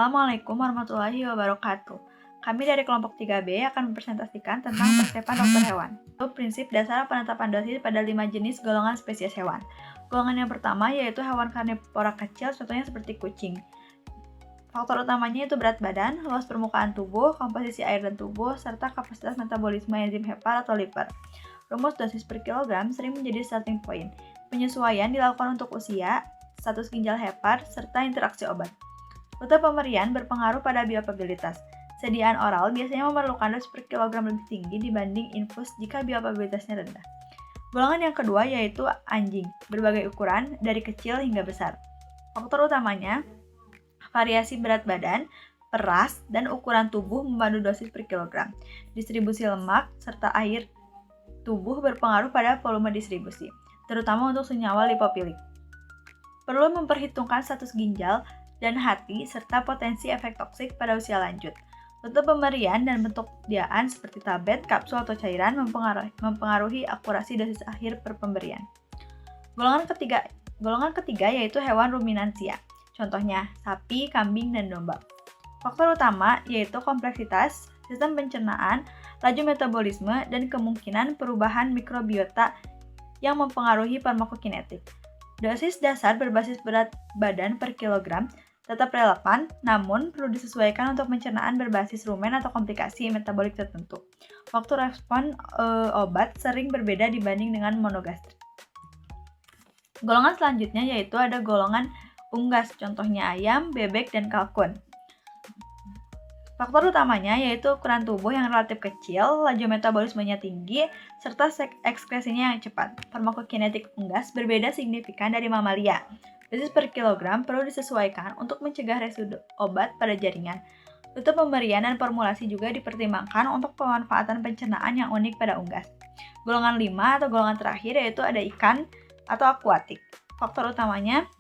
Assalamualaikum warahmatullahi wabarakatuh. Kami dari kelompok 3B akan mempresentasikan tentang persiapan dokter hewan. Itu prinsip dasar penetapan dosis pada 5 jenis golongan spesies hewan. Golongan yang pertama yaitu hewan karnivora kecil, contohnya seperti kucing. Faktor utamanya itu berat badan, luas permukaan tubuh, komposisi air dan tubuh, serta kapasitas metabolisme enzim hepar atau liver. Rumus dosis per kilogram sering menjadi starting point. Penyesuaian dilakukan untuk usia, status ginjal hepar, serta interaksi obat. Rute pemberian berpengaruh pada bioavailabilitas. Sediaan oral biasanya memerlukan dosis per kilogram lebih tinggi dibanding infus jika bioavailabilitasnya rendah. Golongan yang kedua yaitu anjing, berbagai ukuran, dari kecil hingga besar. Faktor utamanya, variasi berat badan, peras, dan ukuran tubuh memandu dosis per kilogram. Distribusi lemak serta air tubuh berpengaruh pada volume distribusi, terutama untuk senyawa lipopilik. Perlu memperhitungkan status ginjal dan hati serta potensi efek toksik pada usia lanjut. Rute pemberian dan bentuk sediaan seperti tablet, kapsul, atau cairan mempengaruhi akurasi dosis akhir per pemberian. Golongan ketiga yaitu hewan ruminansia. Contohnya sapi, kambing, dan domba. Faktor utama yaitu kompleksitas, sistem pencernaan, laju metabolisme, dan kemungkinan perubahan mikrobiota yang mempengaruhi farmakokinetik. Dosis dasar berbasis berat badan per kilogram tetap relevan, namun perlu disesuaikan untuk pencernaan berbasis rumen atau komplikasi metabolik tertentu. Waktu respon obat sering berbeda dibanding dengan monogastrik. Golongan selanjutnya yaitu ada golongan unggas, contohnya ayam, bebek, dan kalkun. Faktor utamanya yaitu ukuran tubuh yang relatif kecil, laju metabolismenya tinggi, serta ekskresinya yang cepat. Farmakokinetik unggas berbeda signifikan dari mamalia. Dosis per kilogram perlu disesuaikan untuk mencegah residu obat pada jaringan. Rute pemberian dan formulasi juga dipertimbangkan untuk pemanfaatan pencernaan yang unik pada unggas. Golongan 5 atau golongan terakhir yaitu ada ikan atau akuatik. Faktor utamanya,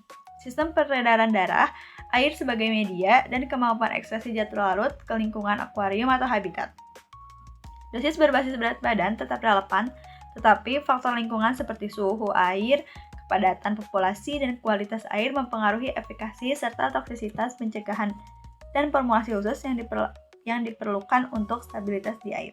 sistem peredaran darah, air sebagai media, dan kemampuan ekskresi zat larut ke lingkungan akuarium atau habitat. Dosis berbasis berat badan tetap relevan, tetapi faktor lingkungan seperti suhu air, kepadatan populasi, dan kualitas air mempengaruhi efikasi serta toksisitas pencegahan dan formulasi khusus yang diperlukan untuk stabilitas di air.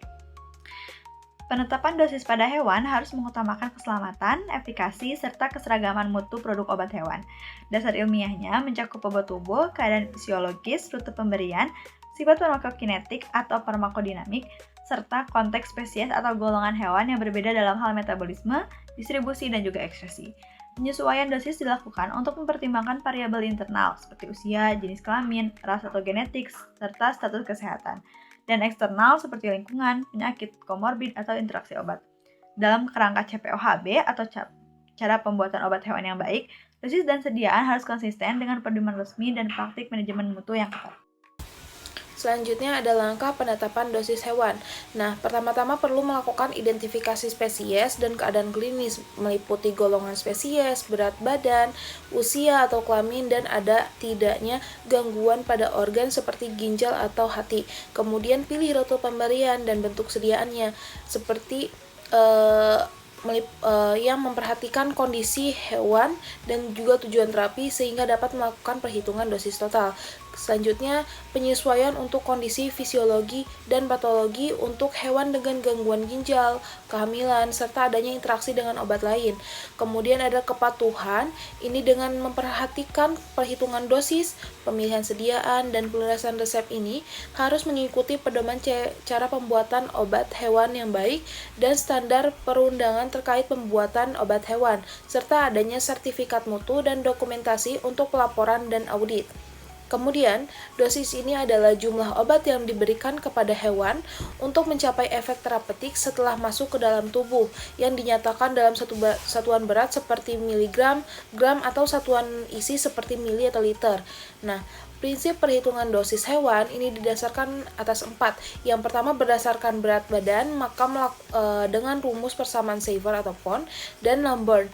Penetapan dosis pada hewan harus mengutamakan keselamatan, efikasi, serta keseragaman mutu produk obat hewan. Dasar ilmiahnya mencakup bobot tubuh, keadaan fisiologis, rute pemberian, sifat farmakokinetik atau farmakodinamik, serta konteks spesies atau golongan hewan yang berbeda dalam hal metabolisme, distribusi, dan juga ekskresi. Penyesuaian dosis dilakukan untuk mempertimbangkan variabel internal seperti usia, jenis kelamin, ras atau genetik, serta status kesehatan. Dan eksternal seperti lingkungan, penyakit, komorbid, atau interaksi obat. Dalam kerangka CPOHB atau cara pembuatan obat hewan yang baik, dosis dan sediaan harus konsisten dengan pedoman resmi dan praktik manajemen mutu yang ketat. Selanjutnya ada langkah penetapan dosis hewan. Nah, pertama-tama perlu melakukan identifikasi spesies dan keadaan klinis, meliputi golongan spesies, berat badan, usia atau kelamin, dan ada tidaknya gangguan pada organ seperti ginjal atau hati. Kemudian pilih rute pemberian dan bentuk sediaannya, seperti yang memperhatikan kondisi hewan dan juga tujuan terapi sehingga dapat melakukan perhitungan dosis total. Selanjutnya, penyesuaian untuk kondisi fisiologi dan patologi untuk hewan dengan gangguan ginjal, kehamilan, serta adanya interaksi dengan obat lain. Kemudian ada kepatuhan, ini dengan memperhatikan perhitungan dosis, pemilihan sediaan, dan pelunasan resep ini harus mengikuti pedoman cara pembuatan obat hewan yang baik dan standar perundangan terkait pembuatan obat hewan, serta adanya sertifikat mutu dan dokumentasi untuk pelaporan dan audit. Kemudian, dosis ini adalah jumlah obat yang diberikan kepada hewan untuk mencapai efek terapeutik setelah masuk ke dalam tubuh yang dinyatakan dalam satuan berat seperti miligram, gram, atau satuan isi seperti mili atau liter. Nah, prinsip perhitungan dosis hewan ini didasarkan atas 4. Yang pertama berdasarkan berat badan, maka dengan rumus persamaan Saver atau Pond dan Lambert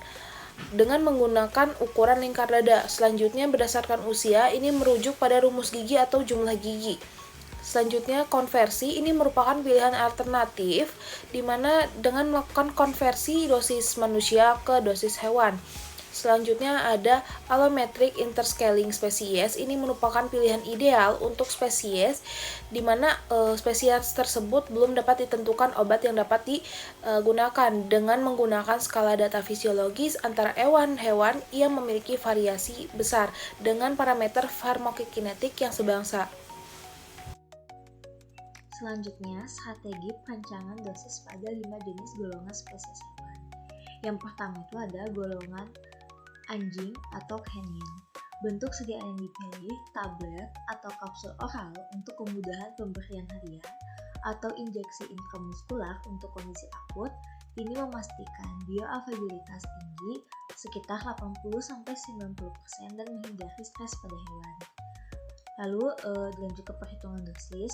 dengan menggunakan ukuran lingkar dada. Selanjutnya berdasarkan usia, ini merujuk pada rumus gigi atau jumlah gigi. Selanjutnya konversi, ini merupakan pilihan alternatif di mana dengan melakukan konversi dosis manusia ke dosis hewan. Selanjutnya ada allometric interscaling spesies. Ini merupakan pilihan ideal untuk spesies di mana spesies tersebut belum dapat ditentukan obat yang dapat digunakan dengan menggunakan skala data fisiologis antara hewan-hewan yang memiliki variasi besar dengan parameter farmakokinetik yang sebangsa. Selanjutnya, strategi perancangan dosis pada 5 jenis golongan spesies hewan. Yang pertama itu ada golongan anjing atau canine. Bentuk sediaan yang dipilih tablet atau kapsul oral untuk kemudahan pemberian harian atau injeksi intramuskular untuk kondisi akut. Ini memastikan bioavailabilitas tinggi sekitar 80-90% dan menghindari stres pada hewan. Lalu dilanjut ke perhitungan dosis.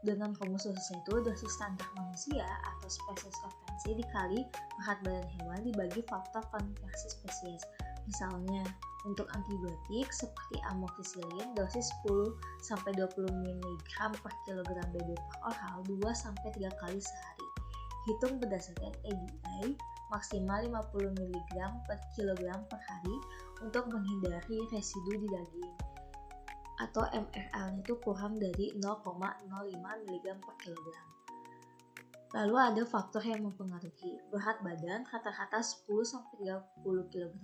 Dengan rumus dosisnya itu dosis standar manusia atau spesies referensi dikali berat badan hewan dibagi faktor konversi spesies. Misalnya, untuk antibiotik seperti amoxicillin dosis 10-20 mg per kilogram BB per oral 2-3 kali sehari. Hitung berdasarkan ADA maksimal 50 mg per kilogram per hari untuk menghindari residu di daging. Atau MRL-nya itu kurang dari 0,05 mg per kilogram. Lalu ada faktor yang mempengaruhi berat badan rata-rata 10-30 kg,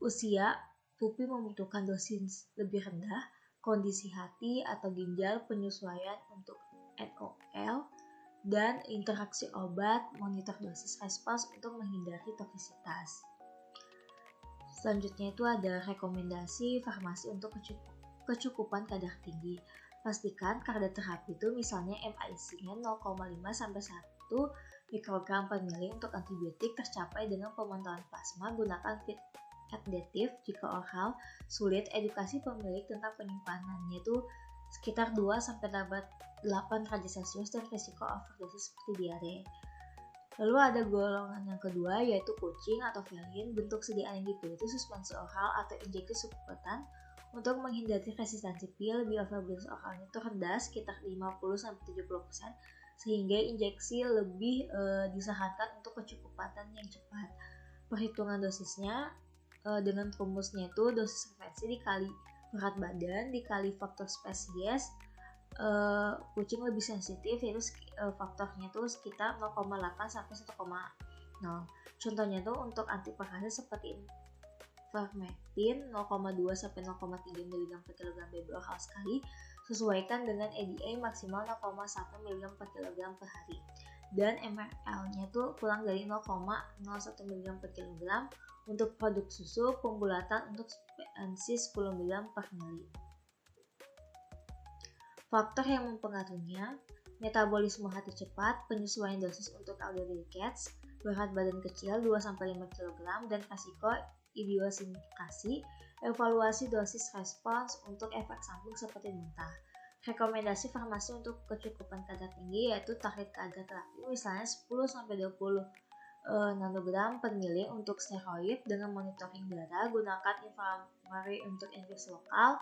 usia, pupi membutuhkan dosis lebih rendah, kondisi hati atau ginjal, penyesuaian untuk NOL, dan interaksi obat, monitor dosis respons untuk menghindari toksisitas. Selanjutnya itu ada rekomendasi farmasi untuk kecukupan kadar tinggi. Pastikan kadar terapi itu misalnya MIC-nya 0,5-1 mikrogram per mili untuk antibiotik tercapai dengan pemantauan plasma. Gunakan feed additif jika oral sulit. Edukasi pemilik tentang penyimpanannya itu sekitar 2-8 derajat Celcius dan risiko overdosis seperti diare. Lalu ada golongan yang kedua yaitu kucing atau felin. Bentuk sediaan yang dipilih itu suspensi oral atau injeksi subkutan untuk menghindari resistensi pil. Bioavailabilitas oralnya itu rendah sekitar 50-70% sehingga injeksi lebih disarankan untuk kecukupan yang cepat. Perhitungan dosisnya dengan rumusnya itu dosis referensi dikali berat badan dikali faktor spesies. Kucing lebih sensitif yaitu faktornya tuh sekitar 0,8-1,0. Contohnya tuh untuk antiperasa seperti ivermectin 0,2-0,3 mg per kilogram BB oral sekali. Sesuaikan dengan ADA maksimal 0,1 mg per kilogram per hari. Dan MRL-nya tuh kurang dari 0,01 mg per kilogram untuk produk susu. Pembulatan untuk spesies 10 mg per mili. Faktor yang mempengaruhinya, metabolisme hati cepat, penyesuaian dosis untuk elderly cats, berat badan kecil 2-5 kg, dan risiko idiosinkasi, evaluasi dosis respons untuk efek samping seperti muntah. Rekomendasi farmasi untuk kecukupan kadar tinggi yaitu target kadar terapi misalnya 10-20 nanogram per mili untuk steroid dengan monitoring darah. Gunakan infirmary untuk infeksi lokal.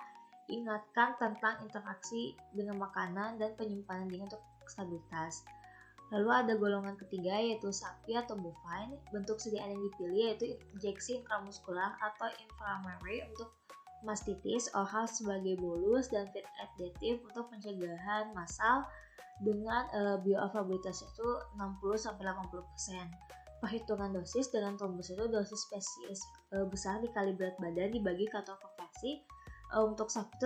Ingatkan tentang interaksi dengan makanan dan penyimpanan dingin untuk stabilitas. Lalu ada golongan ketiga yaitu sapi atau bovine. Bentuk sediaan yang dipilih yaitu injeksi intramuskular atau infirmary untuk mastitis, oral sebagai bolus, dan feed additif untuk pencegahan massal dengan bioavailabilitas itu 60-80%. Perhitungan dosis dengan rumus itu dosis spesies besar dikali berat badan dibagi kantong konversi. Untuk sapi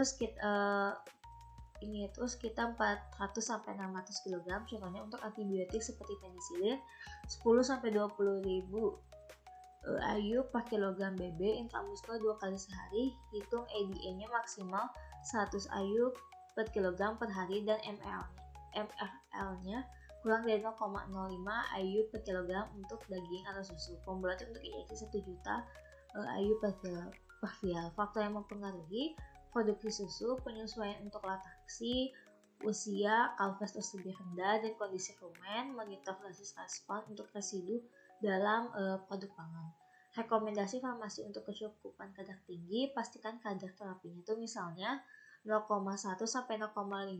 itu sekitar 400-600 kg. Contohnya untuk antibiotik seperti penisilin 10-20 ribu IU per kilogram BB intramuskular 2 kali sehari. Hitung ADA-nya maksimal 100 IU per kilogram per hari dan MRL-nya kurang dari 0,05 IU per kilogram untuk daging atau susu. Pembulatan untuk injeksi 1 juta IU per vial. Faktor yang mempengaruhi produksi susu, penyesuaian untuk laktasi, usia, kaloritas lebih rendah, dan kondisi rumen. Monitor dosis respons untuk residu dalam produk pangan. Rekomendasi farmasi untuk kecukupan kadar tinggi, pastikan kadar terapinya itu misalnya 0,1-0,5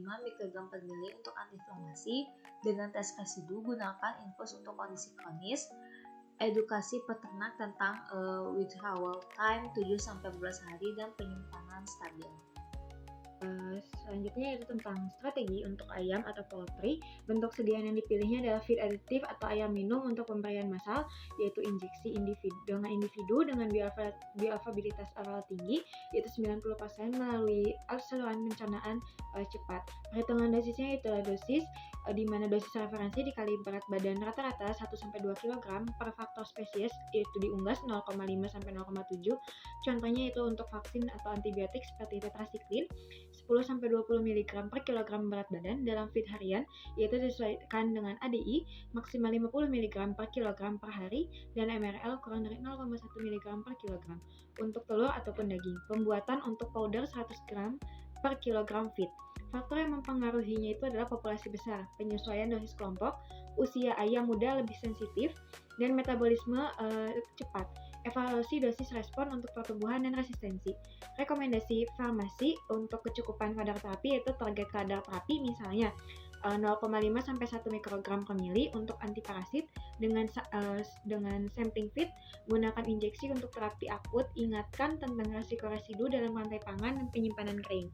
mikrogram per mili untuk antiinflamasi. Dengan tes residu, gunakan infus untuk kondisi kronis. edukasi peternak tentang withdrawal time 7-14 hari dan penyimpanan stabil. Selanjutnya itu tentang strategi untuk ayam atau poultry. Bentuk sediaan yang dipilihnya adalah feed additive atau ayam minum untuk pemberian massal, yaitu injeksi individu dengan bioavailabilitas oral tinggi, yaitu 90% melalui saluran pencernaan cepat. Perhitungan dosisnya adalah dosis di mana dosis referensi dikali berat badan rata-rata 1-2 kg per faktor spesies, yaitu diunggas 0,5-0,7. Contohnya itu untuk vaksin atau antibiotik seperti tetrasiklin 10-20 mg per kilogram berat badan dalam feed harian, yaitu disesuaikan dengan ADI maksimal 50 mg per kilogram per hari dan MRL kurang dari 0,1 mg per kilogram. Untuk telur ataupun daging, pembuatan untuk powder 100 gram per kilogram feed. Faktor yang mempengaruhinya itu adalah populasi besar, penyesuaian dosis kelompok, usia ayam muda lebih sensitif, dan metabolisme cepat. Evaluasi dosis respon untuk pertumbuhan dan resistensi. Rekomendasi farmasi untuk kecukupan kadar terapi yaitu target kadar terapi misalnya 0,5-1 mikrogram per mili untuk antiparasit dengan sampling feed. Gunakan injeksi untuk terapi akut. Ingatkan tentang resiko residu dalam rantai pangan dan penyimpanan kering.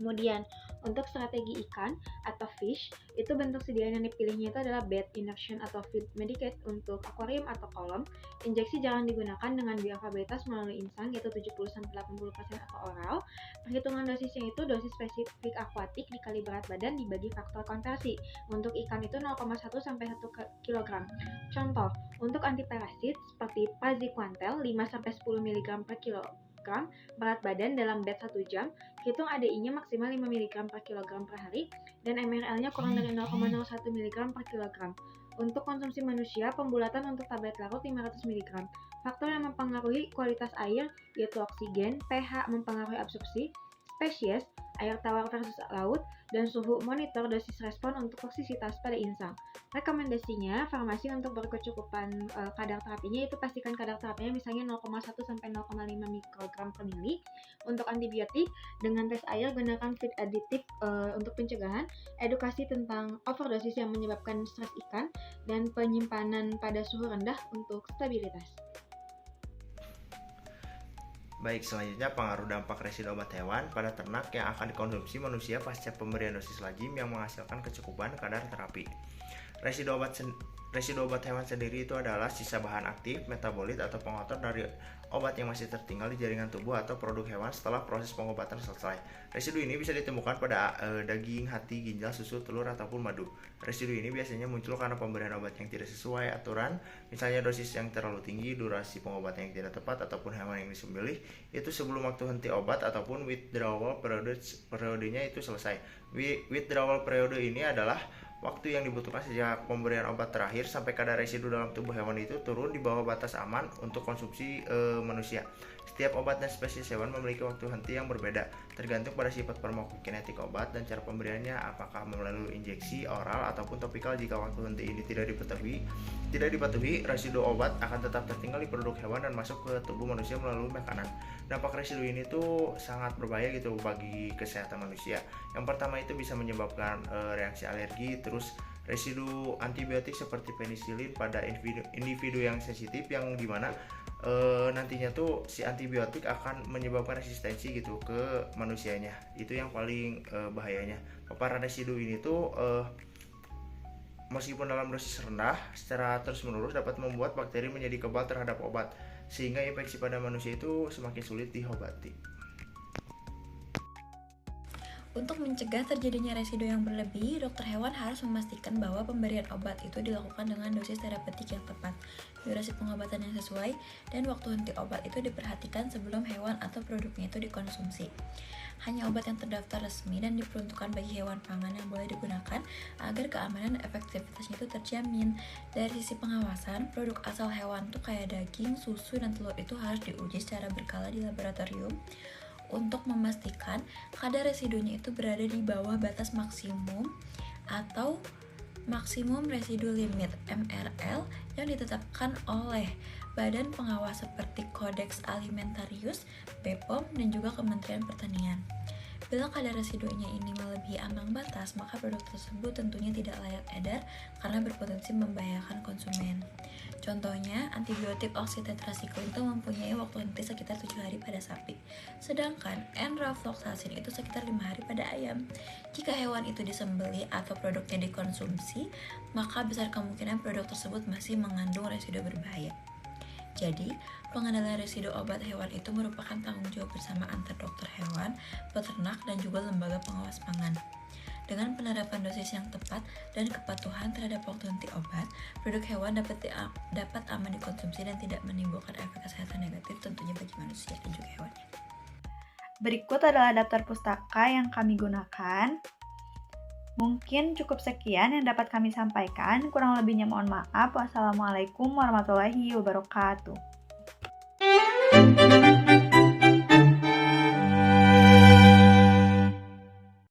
Kemudian, untuk strategi ikan atau fish, itu bentuk sediaan yang dipilihnya itu adalah bed immersion atau feed medicated untuk akuarium atau kolam. Injeksi jangan digunakan dengan bioavailabilitas melalui insang, yaitu 70-80% atau oral. Perhitungan dosisnya itu dosis spesifik akuatik dikali berat badan dibagi faktor konversi. Untuk ikan itu 0,1-1 kg. Contoh, untuk antiparasit seperti praziquantel 5-10 mg per kilogram berat badan dalam bed 1 jam, hitung ADI-nya maksimal 5 mg per kilogram per hari dan MRL-nya kurang dari 0,01 mg per kilogram. Untuk konsumsi manusia, pembulatan untuk tablet larut 500 mg. Faktor yang mempengaruhi kualitas air yaitu oksigen, pH mempengaruhi absorpsi, spesies, air tawar versus laut, dan suhu. Monitor dosis respon untuk toksisitas pada insang. Rekomendasinya, farmasi untuk berkecukupan kadar terapinya itu pastikan kadar terapinya misalnya 0,1-0,5 mikrogram per mili. Untuk antibiotik, dengan tes air gunakan feed additive untuk pencegahan, edukasi tentang overdosis yang menyebabkan stres ikan, dan penyimpanan pada suhu rendah untuk stabilitas. Baik, selanjutnya pengaruh dampak residu obat hewan pada ternak yang akan dikonsumsi manusia pasca pemberian dosis lazim yang menghasilkan kecukupan kadar terapi. Residu obat hewan sendiri itu adalah sisa bahan aktif, metabolit atau pengotor dari obat yang masih tertinggal di jaringan tubuh atau produk hewan setelah proses pengobatan selesai. Residu ini bisa ditemukan pada daging, hati, ginjal, susu, telur, ataupun madu. Residu ini biasanya muncul karena pemberian obat yang tidak sesuai aturan, misalnya dosis yang terlalu tinggi, durasi pengobatan yang tidak tepat, ataupun hewan yang disembelih itu sebelum waktu henti obat ataupun withdrawal periodenya itu selesai. Withdrawal periode ini adalah waktu yang dibutuhkan sejak pemberian obat terakhir sampai kadar residu dalam tubuh hewan itu turun di bawah batas aman untuk konsumsi manusia. Setiap obat dan spesies hewan memiliki waktu henti yang berbeda, tergantung pada sifat farmakokinetik obat dan cara pemberiannya, apakah melalui injeksi, oral, ataupun topikal. Jika waktu henti ini tidak dipatuhi, residu obat akan tetap tertinggal di produk hewan dan masuk ke tubuh manusia melalui makanan. Dampak residu ini tuh sangat berbahaya gitu bagi kesehatan manusia. Yang pertama itu bisa menyebabkan reaksi alergi, terus residu antibiotik seperti penisilin pada individu yang sensitif, yang dimana nantinya tuh si antibiotik akan menyebabkan resistensi gitu ke manusianya. Itu yang paling bahayanya. Paparan residu ini tuh meskipun dalam dosis rendah, secara terus-menerus dapat membuat bakteri menjadi kebal terhadap obat, sehingga infeksi pada manusia itu semakin sulit diobati. Untuk mencegah terjadinya residu yang berlebih, dokter hewan harus memastikan bahwa pemberian obat itu dilakukan dengan dosis terapeutik yang tepat, durasi pengobatan yang sesuai, dan waktu henti obat itu diperhatikan sebelum hewan atau produknya itu dikonsumsi. Hanya obat yang terdaftar resmi dan diperuntukkan bagi hewan pangan yang boleh digunakan agar keamanan dan efektivitasnya itu terjamin. Dari sisi pengawasan, produk asal hewan tuh kayak daging, susu, dan telur itu harus diuji secara berkala di laboratorium untuk memastikan kadar residunya itu berada di bawah batas maksimum atau maksimum residu limit MRL yang ditetapkan oleh badan pengawas seperti Codex Alimentarius, BPOM, dan juga Kementerian Pertanian. Bila kadar residunya ini melebihi ambang batas, maka produk tersebut tentunya tidak layak edar karena berpotensi membahayakan konsumen. Contohnya, antibiotik oksitetrasikline itu mempunyai waktu henti sekitar 7 hari pada sapi, sedangkan enrofloxacin itu sekitar 5 hari pada ayam. Jika hewan itu disembelih atau produknya dikonsumsi, maka besar kemungkinan produk tersebut masih mengandung residu berbahaya. Jadi, pengendalian residu obat hewan itu merupakan tanggung jawab bersama antar dokter hewan, peternak, dan juga lembaga pengawas pangan. Dengan penerapan dosis yang tepat dan kepatuhan terhadap waktu henti obat, produk hewan dapat aman dikonsumsi dan tidak menimbulkan efek kesehatan negatif tentunya bagi manusia dan juga hewannya. Berikut adalah daftar pustaka yang kami gunakan. Mungkin cukup sekian yang dapat kami sampaikan. Kurang lebihnya mohon maaf. Wassalamualaikum warahmatullahi wabarakatuh.